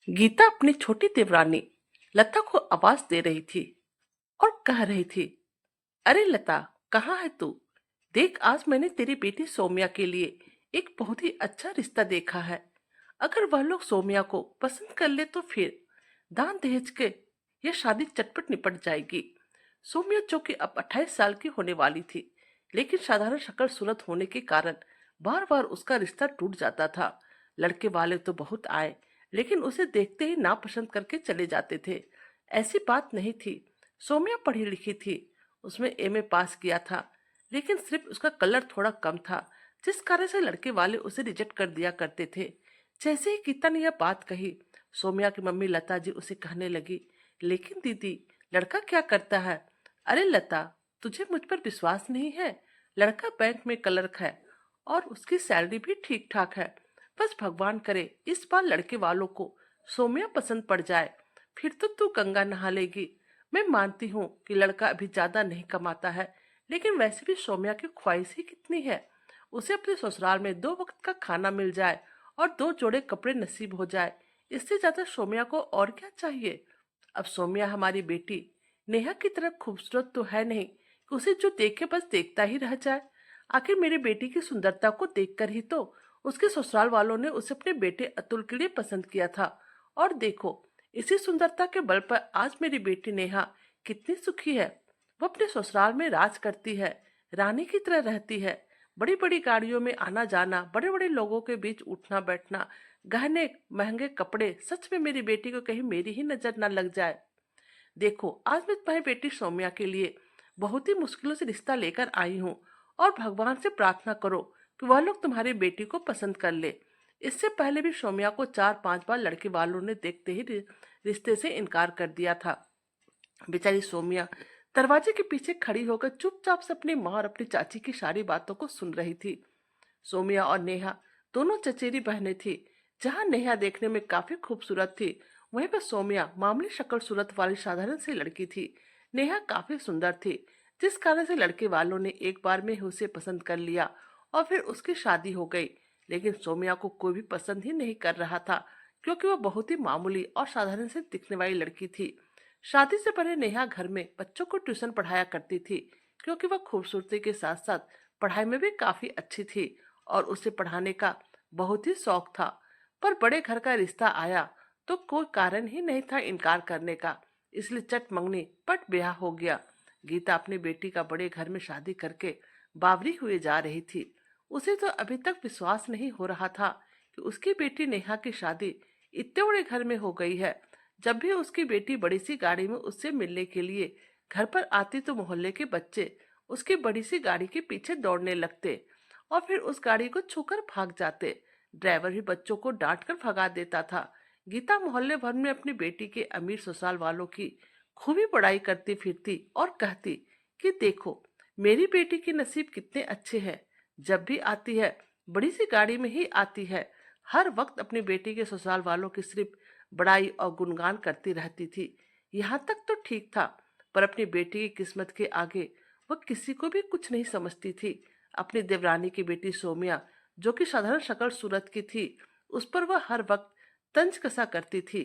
गीता अपनी छोटी देवरानी लता को आवाज दे रही थी और कह रही थी, अरे लता, कहाँ है तू? देख, आज मैंने तेरी बेटी सोम्या के लिए एक बहुत ही अच्छा रिश्ता देखा है। अगर वह लोग सोम्या को पसंद कर ले तो फिर दान दहेज के यह शादी चटपट निपट जाएगी। सोम्या जो कि अब 28 साल की होने वाली थी, लेकिन साधारण शक्ल सूरत होने के कारण बार बार उसका रिश्ता टूट जाता था। लड़के वाले तो बहुत आए, लेकिन उसे देखते ही नापसंद करके चले जाते थे। ऐसी बात नहीं थी। सोम्या पढ़ी लिखी थी, उसमें एमए पास किया था, लेकिन सिर्फ उसका कलर थोड़ा कम था, जिस कारण से लड़के वाले उसे रिजेक्ट कर दिया करते थे। जैसे ही गीता ने यह बात कही, सोम्या की मम्मी लता जी उसे कहने लगी, लेकिन दीदी, लड़का क्या करता है? अरे लता, तुझे मुझ पर विश्वास नहीं है? लड़का बैंक में क्लर्क है और उसकी सैलरी भी ठीक ठाक है। बस भगवान करे इस बार लड़के वालों को सोम्या पसंद पड़ जाए, फिर तो तू गंगा नहा लेगी। मैं मानती हूँ कि लड़का अभी ज्यादा नहीं कमाता है, लेकिन वैसे भी सौम्या की ख्वाहिश ही कितनी है। उसे अपने ससुराल में 2 वक्त का खाना मिल जाए और 2 जोड़े कपड़े नसीब हो जाए, इससे ज्यादा सौम्या को और क्या चाहिए? अब सौम्या हमारी बेटी नेहा की तरह खूबसूरत तो है नहीं कि उसे जो देखे बस देखता ही रह जाए। आखिर मेरी बेटी की सुंदरता को देखकर ही तो उसके ससुराल वालों ने उसे अपने बेटे अतुल के लिए पसंद किया था। और देखो, इसी सुंदरता के बल पर आज मेरी बेटी नेहा कितनी सुखी है। वो अपने ससुराल में राज करती है, रानी की तरह रहती है। बड़ी बड़ी गाड़ियों में आना जाना, बड़े बड़े लोगों के बीच उठना बैठना, गहने, महंगे कपड़े। सच में मेरी बेटी को कहीं मेरी ही नजर न लग जाए। देखो, आज मैं तुम्हारी बेटी सौम्या के लिए बहुत ही मुश्किलों से रिश्ता लेकर आई हूँ, और भगवान से प्रार्थना करो कि वह लोग तुम्हारी बेटी को पसंद कर ले। इससे पहले भी सौम्या को 4-5 बार लड़के वालों ने देखते ही रिश्ते से इनकार कर दिया था। बेचारी सौम्या दरवाजे के पीछे खड़ी होकर चुपचाप से अपनी माँ और अपनी चाची की सारी बातों को सुन रही थी। सोमिया और नेहा दोनों चचेरी बहनें थी। जहां नेहा देखने में काफी खूबसूरत थी, वहीं पर सोमिया मामूली शक्ल सूरत वाली साधारण सी लड़की थी। नेहा काफी सुंदर थी, जिस कारण से लड़के वालों ने एक बार में ही उसे पसंद कर लिया और फिर उसकी शादी हो गई। लेकिन सोमिया को कोई भी पसंद ही नहीं कर रहा था, क्योंकि वह बहुत ही मामूली और साधारण से दिखने वाली लड़की थी। शादी से पहले नेहा घर में बच्चों को ट्यूशन पढ़ाया करती थी, क्योंकि वह खूबसूरती के साथ साथ पढ़ाई में भी काफी अच्छी थी और उसे पढ़ाने का बहुत ही शौक था। पर बड़े घर का रिश्ता आया तो कोई कारण ही नहीं था इनकार करने का, इसलिए चट मंगनी पट ब्याह हो गया। गीता अपनी बेटी का बड़े घर में शादी करके बावरी हुए जा रही थी। उसे तो अभी तक विश्वास नहीं हो रहा था कि उसकी बेटी नेहा की शादी इतने बड़े घर में हो गई है। जब भी उसकी बेटी बड़ी सी गाड़ी में उससे मिलने के लिए घर पर आती तो मोहल्ले के बच्चे उसकी बड़ी सी गाड़ी के पीछे दौड़ने लगते और फिर उस गाड़ी को छूकर भाग जाते। ड्राइवर भी बच्चों को डांट कर भगा देता था। गीता मोहल्ले भर में अपनी बेटी के अमीर ससुराल वालों की खूबी बड़ाई करती फिरती और कहती कि देखो, मेरी बेटी के नसीब कितने अच्छे हैं। जब भी आती है, बड़ी सी गाड़ी में ही आती है। हर वक्त अपनी बेटी के ससुराल वालों की सिर्फ बड़ाई और गुणगान करती रहती थी। यहाँ तक तो ठीक था, पर अपनी बेटी की किस्मत के आगे वह किसी को भी कुछ नहीं समझती थी। अपनी देवरानी की बेटी सोमिया, जो कि साधारण शक्ल सूरत की थी, उस पर वह हर वक्त तंज कसा करती थी।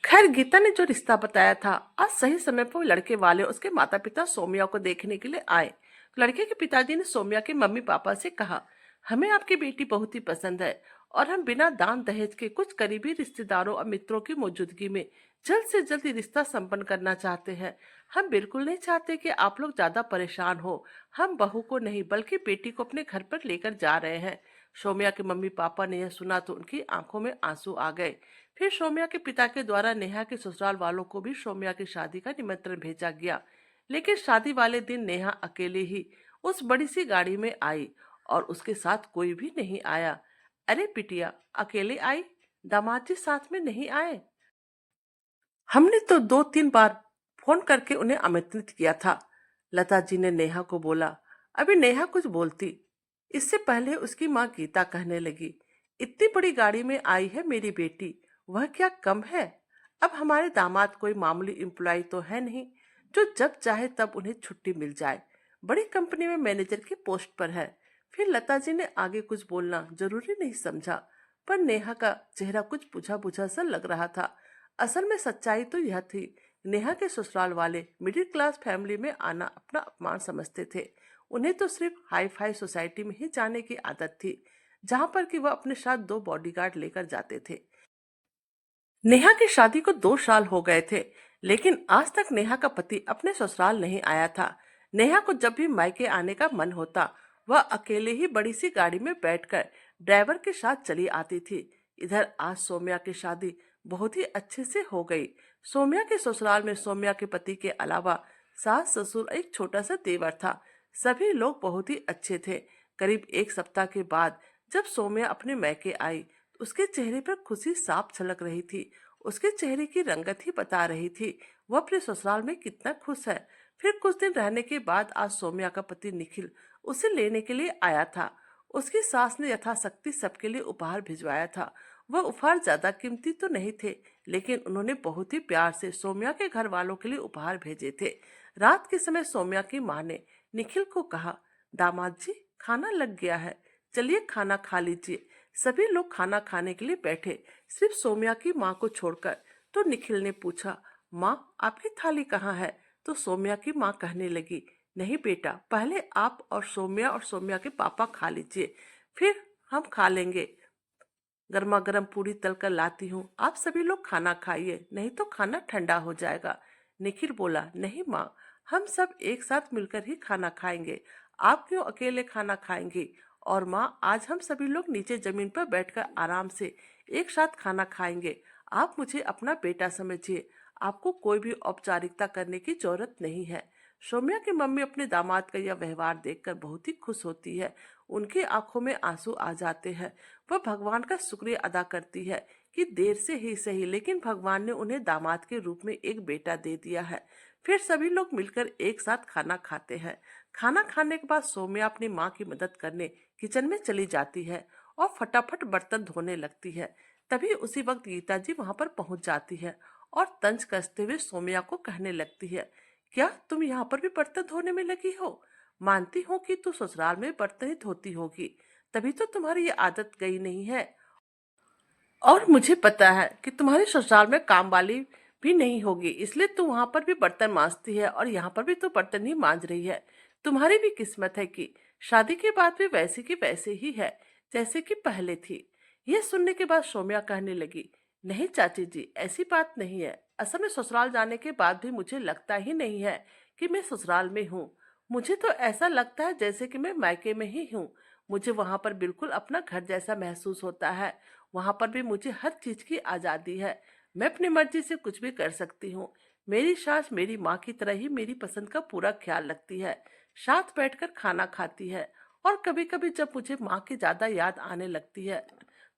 खैर, गीता ने जो रिश्ता बताया था, आज सही समय पर लड़के वाले उसके माता पिता सोमिया को देखने के लिए आए। लड़के के पिताजी ने सोमिया के मम्मी पापा से कहा, हमें आपकी बेटी बहुत ही पसंद है और हम बिना दान दहेज के कुछ करीबी रिश्तेदारों और मित्रों की मौजूदगी में जल्द से जल्द ये रिश्ता संपन्न करना चाहते हैं। हम बिल्कुल नहीं चाहते कि आप लोग ज्यादा परेशान हो। हम बहू को नहीं बल्कि बेटी को अपने घर पर लेकर जा रहे हैं। सोमिया के मम्मी पापा ने यह सुना तो उनकी आंखों में आंसू आ गए। फिर सौम्या के पिता के द्वारा नेहा के ससुराल वालों को भी सौम्या की शादी का निमंत्रण भेजा गया। लेकिन शादी वाले दिन नेहा अकेले ही उस बड़ी सी गाड़ी में आई और उसके साथ कोई भी नहीं आया। अरे बिटिया, अकेले आई? दामाद जी साथ में नहीं आए? हमने तो 2-3 बार फोन करके उन्हें आमंत्रित किया था, लता जी ने नेहा को बोला। अभी नेहा कुछ बोलती, इससे पहले उसकी माँ गीता कहने लगी, इतनी बड़ी गाड़ी में आई है मेरी बेटी, वह क्या कम है? अब हमारे दामाद कोई मामूली एम्प्लॉय तो है नहीं, जो जब चाहे तब उन्हें छुट्टी मिल जाए। बड़ी कंपनी में मैनेजर की पोस्ट पर है। फिर लता जी ने आगे कुछ बोलना जरूरी नहीं समझा। पर नेहा का चेहरा कुछ बुझा बुझा सा लग रहा था। असल में सच्चाई तो यह थी, नेहा के ससुराल वाले मिडिल क्लास फैमिली में आना अपना अपमान समझते थे। उन्हें तो सिर्फ हाई फाई सोसाइटी में ही जाने की आदत थी, जहां पर कि वह अपने साथ 2 बॉडीगार्ड लेकर जाते थे। नेहा की शादी को 2 साल हो गए थे, लेकिन आज तक नेहा का पति अपने ससुराल नहीं आया था। नेहा को जब भी मायके आने का मन होता, वह अकेले ही बड़ी सी गाड़ी में बैठकर ड्राइवर के साथ चली आती थी। इधर आज सौम्या की शादी बहुत ही अच्छे से हो गई। सौम्या के ससुराल में सौम्या के पति के अलावा सास ससुर एक छोटा सा देवर था। सभी लोग बहुत ही अच्छे थे। करीब 1 सप्ताह के बाद जब सौम्या अपने मैके आई, उसके चेहरे पर खुशी साफ झलक रही थी। उसके चेहरे की रंगत ही बता रही थी वह अपने ससुराल में कितना खुश है। फिर कुछ दिन रहने के बाद आज सौम्या का पति निखिल उसे लेने के लिए आया था। उसकी सास ने यथाशक्ति सबके लिए उपहार भिजवाया था। वह उपहार ज्यादा कीमती तो नहीं थे, लेकिन उन्होंने बहुत ही प्यार से सौम्या के घर वालों के लिए उपहार भेजे थे। रात के समय सौम्या की माँ ने निखिल को कहा, दामाद जी खाना लग गया है, चलिए खाना खा लीजिए। सभी लोग खाना खाने के लिए बैठे, सिर्फ सौम्या की माँ को छोड़कर। तो निखिल ने पूछा, माँ आपकी थाली कहाँ है? तो सौम्या की माँ कहने लगी, नहीं बेटा, पहले आप और सौम्या के पापा खा लीजिए, फिर हम खा लेंगे। गर्मा गर्म पूरी तल कर लाती हूँ, आप सभी लोग खाना खाइए, नहीं तो खाना ठंडा हो जाएगा। निखिल बोला, नहीं माँ, हम सब एक साथ मिलकर ही खाना खाएंगे, आप क्यों अकेले खाना खाएंगे? और माँ, आज हम सभी लोग नीचे जमीन पर बैठकर आराम से एक साथ खाना खाएंगे। आप मुझे अपना बेटा समझिए, आपको कोई भी औपचारिकता करने की जरूरत नहीं है। सौम्या की मम्मी अपने दामाद का यह व्यवहार देखकर बहुत ही खुश होती है। उनकी आंखों में आंसू आ जाते हैं। वह भगवान का शुक्रिया अदा करती है कि देर से ही सही, लेकिन भगवान ने उन्हें दामाद के रूप में एक बेटा दे दिया है। फिर सभी लोग मिलकर एक साथ खाना खाते हैं। खाना खाने के बाद सौम्या अपनी माँ की मदद करने किचन में चली जाती है और फटाफट बर्तन धोने लगती है। तभी उसी वक्त गीता जी वहां पर पहुंच जाती है और तंज कसते हुए सौम्या को कहने लगती है, क्या तुम यहाँ पर भी बर्तन धोने में लगी हो? मानती हूँ कि तू ससुराल में बर्तन ही धोती होगी, तभी तो तुम्हारी ये आदत गई नहीं है। और मुझे पता है कि तुम्हारे ससुराल में काम वाली भी नहीं होगी, इसलिए तू वहां पर भी बर्तन मांजती है और यहाँ पर भी तू बर्तन ही मांज रही है। तुम्हारी भी किस्मत है कि शादी के बाद भी वैसे की वैसे ही है जैसे कि पहले थी। यह सुनने के बाद सौम्या कहने लगी, नहीं चाची जी, ऐसी बात नहीं है। असल में ससुराल जाने के बाद भी मुझे लगता ही नहीं है कि मैं ससुराल में हूँ। मुझे तो ऐसा लगता है जैसे कि मैं मायके में ही हूँ। मुझे वहां पर बिल्कुल अपना घर जैसा महसूस होता है। वहां पर भी मुझे हर चीज की आजादी है। मैं अपनी मर्जी से कुछ भी कर सकती हूँ। मेरी सास मेरी माँ की तरह ही मेरी पसंद का पूरा ख्याल रखती है, साथ बैठकर खाना खाती है। और कभी कभी जब मुझे माँ की ज्यादा याद आने लगती है,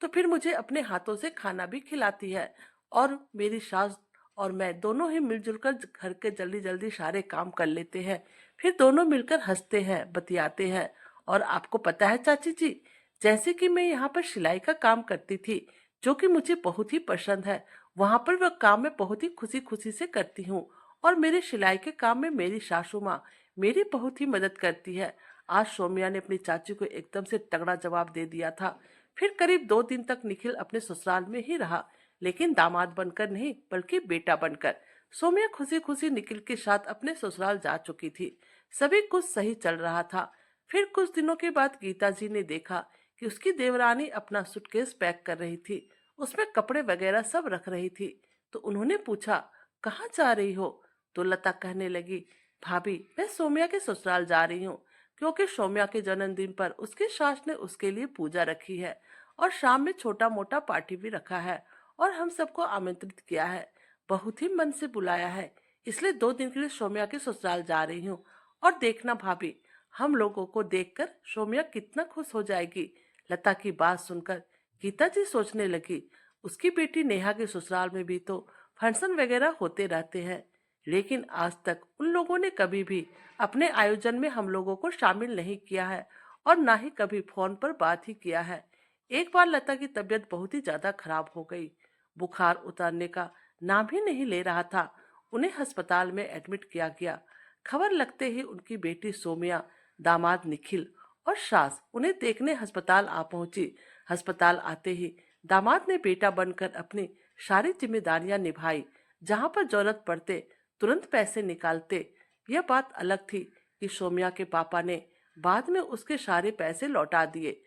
तो फिर मुझे अपने हाथों से खाना भी खिलाती है। और मेरी सास और मैं दोनों ही मिलजुल कर घर के जल्दी जल्दी सारे काम कर लेते हैं। फिर दोनों मिलकर हंसते हैं, बतियाते हैं। और आपको पता है चाची जी, जैसे कि मैं यहाँ पर सिलाई का काम करती थी, जो कि मुझे बहुत ही पसंद है, वहां पर वह काम मैं बहुत ही खुशी खुशी से करती हूँ। और मेरे सिलाई के काम में मेरी सासू माँ मेरी बहुत ही मदद करती है। आज सौम्या ने अपनी चाची को एकदम से तगड़ा जवाब दे दिया था। फिर करीब 2 दिन तक निखिल अपने ससुराल में ही रहा, लेकिन दामाद बनकर नहीं बल्कि बेटा बनकर। सौम्या खुशी खुशी निखिल के साथ अपने ससुराल जा चुकी थी। सभी कुछ सही चल रहा था। फिर कुछ दिनों के बाद गीता जी ने देखा कि उसकी देवरानी अपना सूटकेस पैक कर रही थी, उसमें कपड़े वगैरह सब रख रही थी। तो उन्होंने पूछा, कहाँ जा रही हो? तो लता कहने लगी, भाभी मैं सौम्या के ससुराल जा रही हूँ, क्योंकि सौम्या के जन्मदिन पर उसकी सास ने उसके लिए पूजा रखी है और शाम में छोटा मोटा पार्टी भी रखा है और हम सबको आमंत्रित किया है, बहुत ही मन से बुलाया है। इसलिए 2 दिन के लिए सौम्या के ससुराल जा रही हूँ। और देखना भाभी, हम लोगों को देखकर सौम्या कितना खुश हो जाएगी। लता की बात सुनकर गीता जी सोचने लगी, उसकी बेटी नेहा के ससुराल में भी तो फंक्शन वगैरह होते रहते हैं, लेकिन आज तक उन लोगों ने कभी भी अपने आयोजन में हम लोगों को शामिल नहीं किया है और ना ही कभी फोन पर बात ही किया है। एक बार लता की तबीयत बहुत ही ज्यादा खराब हो गई, बुखार उतारने का नाम ही नहीं ले रहा था। उन्हें अस्पताल में एडमिट किया गया। खबर लगते ही उनकी बेटी सोमिया, दामाद निखिल और सास उन्हें देखने अस्पताल आ पहुंची। अस्पताल आते ही दामाद ने बेटा बनकर अपनी सारी जिम्मेदारियां निभाई। जहां पर जरूरत पड़ते तुरंत पैसे निकालते। यह बात अलग थी कि सौम्या के पापा ने बाद में उसके सारे पैसे लौटा दिए।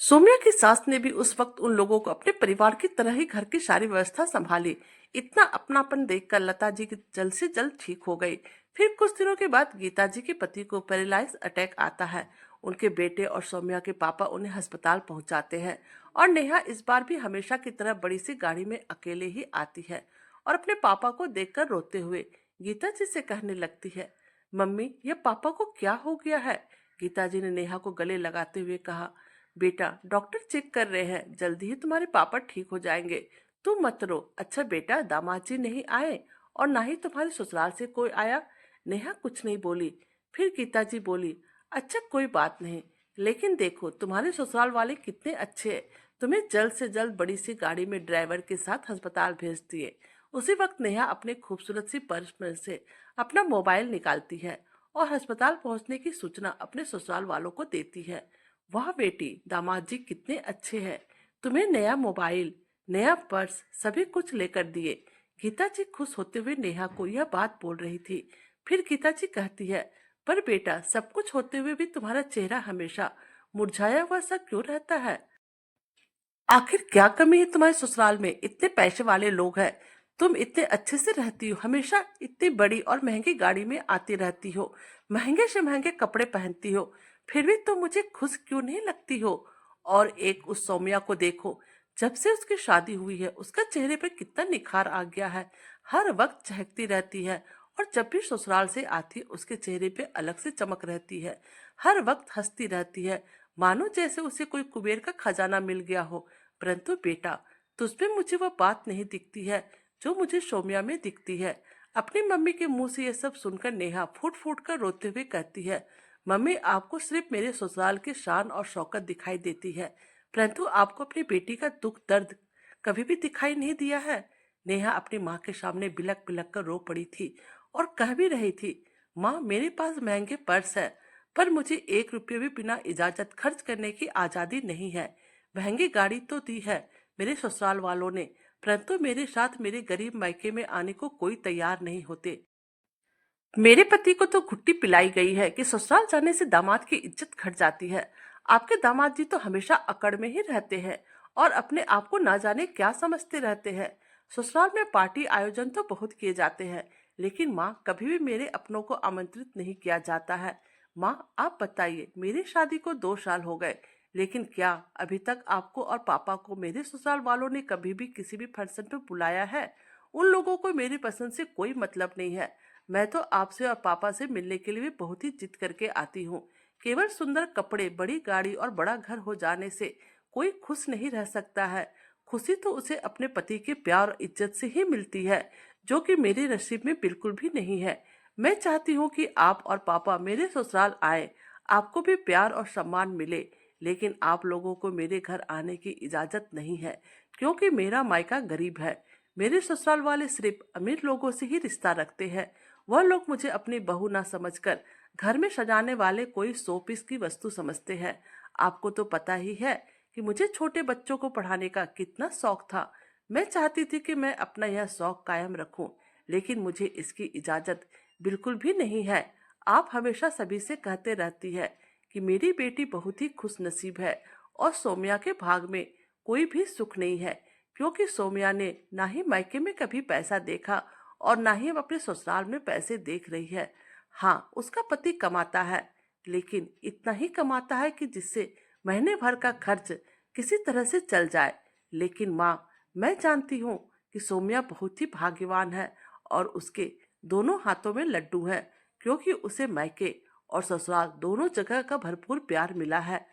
सौम्या की सास ने भी उस वक्त उन लोगों को अपने परिवार की तरह ही घर की सारी व्यवस्था संभाली। इतना अपनापन देखकर लता जी की जल्द से जल्द ठीक हो गई। फिर कुछ दिनों के बाद गीता जी के पति को पैरालाइज अटैक आता है। उनके बेटे और सौम्या के पापा उन्हें अस्पताल पहुंचाते हैं और नेहा इस बार भी हमेशा की तरह बड़ी सी गाड़ी में अकेले ही आती है और अपने पापा को देखकर रोते हुए गीता जी से कहने लगती है, मम्मी ये पापा को क्या हो गया है। गीता जी ने नेहा को गले लगाते हुए कहा, बेटा डॉक्टर चेक कर रहे हैं, जल्दी ही तुम्हारे पापा ठीक हो जाएंगे, तुम मत रो। अच्छा बेटा दामाद जी नहीं आए और ना ही तुम्हारे ससुराल से कोई आया। नेहा कुछ नहीं बोली। फिर गीता जी बोली, अच्छा कोई बात नहीं, लेकिन देखो तुम्हारे ससुराल वाले कितने अच्छे हैं, तुम्हें जल्द से जल्द बड़ी सी गाड़ी में ड्राइवर के साथ अस्पताल भेज दिए। उसी वक्त नेहा अपने खूबसूरत सी पर्स में से अपना मोबाइल निकालती है और अस्पताल पहुंचने की सूचना अपने ससुराल वालों को देती है। वाह बेटी दामाद जी कितने अच्छे हैं, तुम्हें नया मोबाइल नया पर्स सभी कुछ लेकर दिए। गीता जी खुश होते हुए नेहा को यह बात बोल रही थी। फिर गीता जी कहती है, पर बेटा सब कुछ होते हुए भी तुम्हारा चेहरा हमेशा मुरझाया हुआ सा क्यों रहता है। आखिर क्या कमी है तुम्हारे ससुराल में, इतने पैसे वाले लोग हैं, तुम इतने अच्छे से रहती हो, हमेशा इतनी बड़ी और महंगी गाड़ी में आती रहती हो, महंगे से महंगे कपड़े पहनती हो, फिर भी तुम मुझे खुश क्यों नहीं लगती हो। और एक उस सौम्या को देखो, जब से उसकी शादी हुई है उसका चेहरे पे कितना निखार आ गया है, हर वक्त चहकती रहती है और जब भी ससुराल से आती है उसके चेहरे पे अलग से चमक रहती है, हर वक्त हंसती रहती है, मानो जैसे उसे कोई कुबेर का खजाना मिल गया हो। परंतु बेटा तुझमें मुझे वह बात नहीं दिखती है जो मुझे सौम्या में दिखती है। अपनी मम्मी के मुंह से यह सब सुनकर नेहा फूट फूट कर रोते हुए कहती है, मम्मी आपको सिर्फ मेरे ससुराल की शान और शौकत दिखाई देती है, परंतु आपको अपनी बेटी का दुख दर्द कभी भी दिखाई नहीं दिया है। नेहा अपनी माँ के सामने बिलक बिलक कर रो पड़ी थी और कह भी रही थी, माँ मेरे पास महंगे पर्स है पर मुझे 1 रुपये भी बिना इजाजत खर्च करने की आजादी नहीं है। महंगी गाड़ी तो दी है मेरे ससुराल वालों ने, परंतु मेरे साथ मेरे गरीब मायके में आने को कोई तैयार नहीं होते। मेरे पति को तो घुट्टी पिलाई गई है कि ससुराल जाने से दामाद की इज्जत घट जाती है। आपके दामाद जी तो हमेशा अकड़ में ही रहते हैं और अपने आप को ना जाने क्या समझते रहते हैं। ससुराल में पार्टी आयोजन तो बहुत किए जाते हैं, लेकिन माँ कभी भी मेरे अपनों को आमंत्रित नहीं किया जाता है। माँ आप बताइए, मेरी शादी को 2 साल हो गए, लेकिन क्या अभी तक आपको और पापा को मेरे ससुराल वालों ने कभी भी किसी भी फंक्शन पे बुलाया है। उन लोगों को मेरी पसंद से कोई मतलब नहीं है। मैं तो आपसे और पापा से मिलने के लिए भी बहुत ही जिद करके आती हूँ। केवल सुंदर कपड़े बड़ी गाड़ी और बड़ा घर हो जाने से कोई खुश नहीं रह सकता है। खुशी तो उसे अपने पति के प्यार और इज्जत से ही मिलती है, जो कि मेरे नसीब में बिल्कुल भी नहीं है। मैं चाहती हूँ कि आप और पापा मेरे ससुराल आए, आपको भी प्यार और सम्मान मिले, लेकिन आप लोगों को मेरे घर आने की इजाजत नहीं है, क्योंकि मेरा मायका गरीब है। मेरे ससुराल वाले सिर्फ अमीर लोगों से ही रिश्ता रखते हैं। वह लोग मुझे अपनी बहू ना समझकर घर में सजाने वाले कोई 100 पीस की वस्तु समझते हैं। आपको तो पता ही है कि मुझे छोटे बच्चों को पढ़ाने का कितना शौक था। मैं चाहती थी कि मैं अपना यह शौक कायम रखूं, लेकिन मुझे इसकी इजाजत बिल्कुल भी नहीं है। आप हमेशा सभी से कहते रहती है कि मेरी बेटी बहुत ही खुश नसीब है और सौम्या के भाग में कोई भी सुख नहीं है, क्योंकि सौम्या ने ना ही मायके में कभी पैसा देखा और ना ही अब अपने ससुराल में पैसे देख रही है। हाँ उसका पति कमाता है, लेकिन इतना ही कमाता है कि जिससे महीने भर का खर्च किसी तरह से चल जाए। लेकिन माँ मैं जानती हूँ कि सौम्या बहुत ही भाग्यवान है और उसके दोनों हाथों में लड्डू हैं, क्योंकि उसे मायके और ससुराल दोनों जगह का भरपूर प्यार मिला है।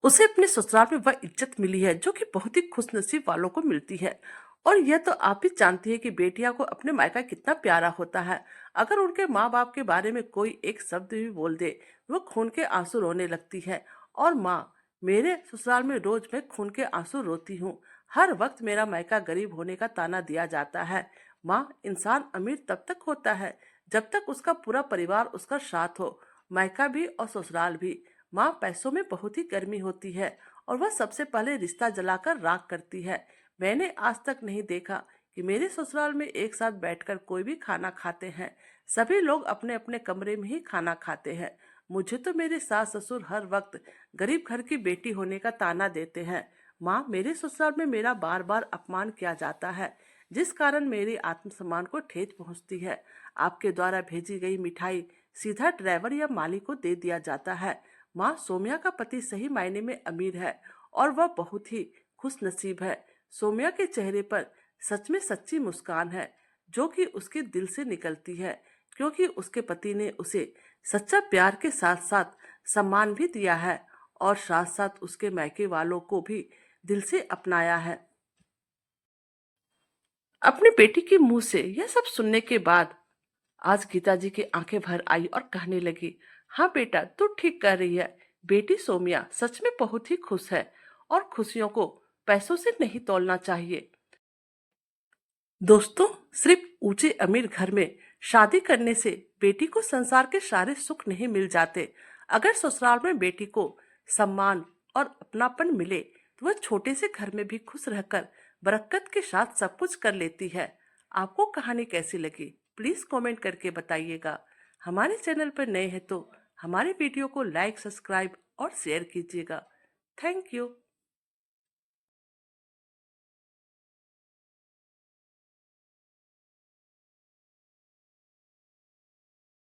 उसे अपने ससुराल में वह इज्जत मिली है जो कि बहुत ही खुशनसीब वालों को मिलती है। और यह तो आप भी जानती है कि बेटियां को अपने मायका कितना प्यारा होता है। अगर उनके माँ बाप के बारे में कोई एक शब्द भी बोल दे, वो खून के आंसू रोने लगती है। और माँ मेरे ससुराल में रोज मैं खून के आंसू रोती हूँ। हर वक्त मेरा मायका गरीब होने का ताना दिया जाता है। माँ इंसान अमीर तब तक होता है जब तक उसका पूरा परिवार उसका साथ हो, मायका भी और ससुराल भी। माँ पैसों में बहुत ही गर्मी होती है और वह सबसे पहले रिश्ता जलाकर राख करती है। मैंने आज तक नहीं देखा कि मेरे ससुराल में एक साथ बैठकर कोई भी खाना खाते हैं। सभी लोग अपने अपने कमरे में ही खाना खाते हैं। मुझे तो मेरे सास ससुर हर वक्त गरीब घर की बेटी होने का ताना देते हैं। माँ, मेरे ससुराल में मेरा बार बार अपमान किया जाता है, जिस कारण मेरे आत्मसम्मान को ठेस पहुंचती है। आपके द्वारा भेजी गई मिठाई सीधा ड्राइवर या मालिक को दे दिया जाता है। माँ, सोम्या का पति सही मायने में अमीर है और वह बहुत ही खुश नसीब है। सोम्या के चेहरे पर सच में सच्ची मुस्कान है, जो कि उसके दिल से निकलती है, क्योंकि उसके पति ने उसे सच्चा प्यार के साथ साथ सम्मान भी दिया है और साथ साथ उसके मायके वालों को भी दिल से अपनाया है। अपनी बेटी के मुंह से यह सब सुनने के बाद आज गीता जी की आंखें भर आई और कहने लगी, हाँ बेटा, तू ठीक कह रही है। बेटी सोमिया सच में बहुत ही खुश है और खुशियों को पैसों से नहीं तोलना चाहिए। दोस्तों, सिर्फ ऊंचे अमीर घर में शादी करने से बेटी को संसार के सारे सुख नहीं मिल जाते। अगर ससुराल में बेटी को सम्मान और अपनापन मिले तो वह छोटे से घर में भी खुश रहकर बरकत के साथ सब कुछ कर लेती है। आपको कहानी कैसी लगी, प्लीज कमेंट करके बताइएगा। हमारे चैनल पर नए हैं तो हमारे वीडियो को लाइक, सब्सक्राइब और शेयर कीजिएगा। Thank you.